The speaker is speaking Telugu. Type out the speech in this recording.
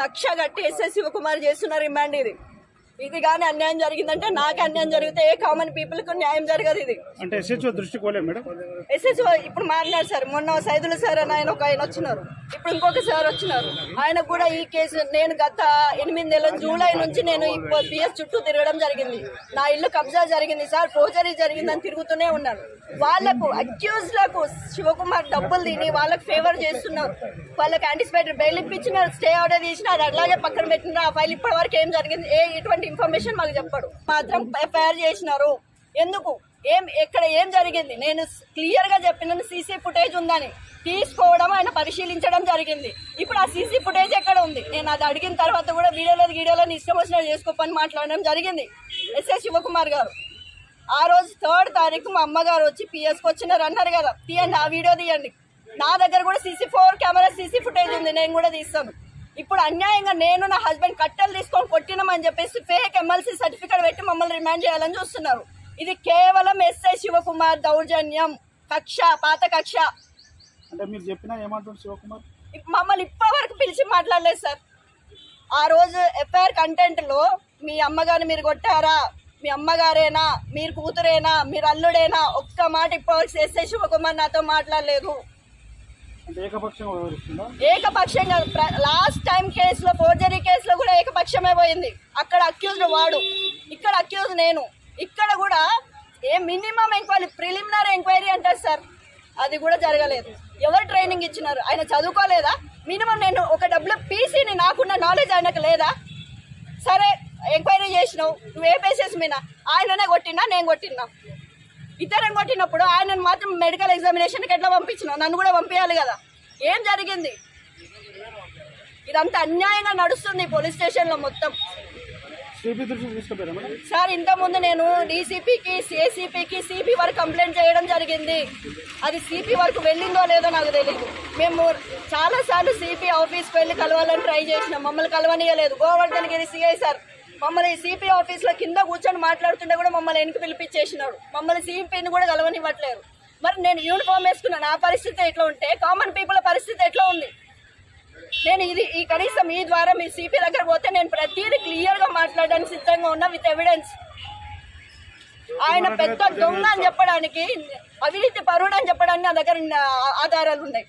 కక్ష కట్టి ఎస్ఎస్ శివకుమార్ చేస్తున్న రిమాండ్ ఇది కానీ అన్యాయం జరిగిందంటే నాకు అన్యాయం జరిగితే ఏ కామన్ పీపుల్ కు న్యాయం జరగదు. ఇది అంటే ఎస్హెచ్ఓ దృష్టికి పోలే మేడం. ఎస్హెచ్ఓ ఇప్పుడు మారినారు సార్. మొన్న సైదుల సార్ అని ఆయన వచ్చినారు, ఇప్పుడు ఇంకొక సార్ వచ్చినారు. ఆయనకు కూడా ఈ కేసు నేను గత 8 నెలల జూలై నుంచి నేను పిఎస్ చుట్టూ తిరగడం జరిగింది. నా ఇల్లు కబ్జా జరిగింది సార్, ఫోర్జరీ జరిగిందని తిరుగుతూనే ఉన్నాను. వాళ్లకు అక్యూజ్లకు శివకుమార్ డబ్బులు తిని వాళ్ళకి ఫేవర్ చేస్తున్నారు. వాళ్ళకి యాంటిసిపేటరీ బెయిల్ ఇప్పించినారు, స్టే ఆర్డర్ చేసినారు, అట్లాగే పక్కన పెట్టినారు. ఆ ఫైల్ ఇప్పటి వరకు ఏం జరిగింది ఎటువంటి ఇన్ఫర్మేషన్ మాకు చెప్పడు. మాత్రం ఎఫ్ఐఆర్ చేసినారు. ఎందుకు ఎక్కడ ఏం జరిగింది నేను క్లియర్ గా చెప్పినాను. సీసీ ఫుటేజ్ ఉందని తీసుకోవడం ఆయన పరిశీలించడం జరిగింది. ఇప్పుడు ఆ సీసీ ఫుటేజ్ ఎక్కడ ఉంది? నేను అది అడిగిన తర్వాత కూడా వీడియోలో ఇష్టం వచ్చినట్టు చేసుకోపని మాట్లాడడం జరిగింది ఎస్ఎస్ శివకుమార్ గారు. ఆ రోజు 3rd తారీఖు మా అమ్మగారు వచ్చి పిఎస్కి వచ్చినారు అన్నారు కదా, తీయండి ఆ వీడియో తీయండి. నా దగ్గర కూడా CC4 కెమెరా సీసీ ఫుటేజ్ ఉంది, నేను కూడా తీస్తాను. ఇప్పుడు అన్యాయంగా నేను నా హస్బెండ్ కట్టెలు తీసుకొని కొట్టినామని చెప్పేసి ఫేక్ MLC సర్టిఫికేట్ పెట్టి మమ్మల్ని రిమాండ్ చేయాలని చూస్తున్నారు. ఇది కేవలం ఎస్ఐ శివకుమార్ దౌర్జన్యం, కక్ష, పాత కక్ష. అంటే మీరు చెప్పినా ఏమంటారు శివకుమార్? మమ్మల్ని ఇప్పటి వరకు పిలిచి మాట్లాడలేదు సార్. ఆ రోజు ఎఫ్ఐఆర్ కంటెంట్ లో మీ అమ్మగారిని మీరు కొట్టారా, మీ అమ్మగారేనా, మీరు కూతురేనా, మీరు అల్లుడేనా, ఒక్క మాట ఇప్పటివరకు ఎస్ఐ శివకుమార్ నాతో మాట్లాడలేదు. ఏకపక్షంగా లాస్ట్ టైం కేసులో, ఫోర్జరీ కేసులో కూడా ఏకపక్షమే పోయింది. అక్కడ అక్యూజ్డ్ వాడు, ఇక్కడ అక్యూజ్ నేను. ఇక్కడ కూడా మినిమం ఎంక్వైరీ, ప్రిలిమినరీ ఎంక్వైరీ అంటారు సార్, అది కూడా జరగలేదు. ఎవరు ట్రైనింగ్ ఇచ్చినారు? ఆయన చదువుకోలేదా? మినిమం నేను ఒక WPCని నాకున్న నాలెడ్జ్ ఆయనకు లేదా? సరే ఎంక్వైరీ చేసినావు, నువ్వు ఏ బేసిస్ మీద? ఆయననే కొట్టినా నేను కొట్టినా? ఇతరం కొట్టినప్పుడు ఆయనను మాత్రం మెడికల్ ఎగ్జామినేషన్కి ఎట్లా పంపించినావు? నన్ను కూడా పంపించాలి కదా. ఏం జరిగింది? ఇదంతా అన్యాయంగా నడుస్తుంది పోలీస్ స్టేషన్లో మొత్తం. సార్ ఇంతకుముందు నేను DCPకి, ACPకి, CP వరకు కంప్లైంట్ చేయడం జరిగింది. అది CP వరకు వెళ్ళిందో లేదో నాకు తెలియదు. మేము చాలాసార్లు CP ఆఫీస్కి వెళ్ళి కలవాలని ట్రై చేసినాం, మమ్మల్ని కలవనీయలేదు. గోవర్ధనగిరి CI సార్ మమ్మల్ని CP ఆఫీస్లో కింద కూర్చొని మాట్లాడుతుంటే కూడా మమ్మల్ని వెనక్కి పిలిపించేసినాడు. మమ్మల్ని CPని కూడా కలవనివ్వట్లేరు. మరి నేను యూనిఫామ్ వేసుకున్న నా పరిస్థితి ఎట్లా ఉంటే కామన్ పీపుల్ పరిస్థితి ఎట్లా ఉంది? నేను ఈ కనీసం ఈ ద్వారా మీ CP దగ్గర పోతే నేను ప్రతిదీ క్లియర్ గా మాట్లాడడానికి సిద్ధంగా ఉన్నా, విత్ ఎవిడెన్స్. ఆయన పెద్ద దొంగ అని చెప్పడానికి, అవినీతి పరుడు అని చెప్పడానికి నా దగ్గర ఆధారాలు ఉన్నాయి.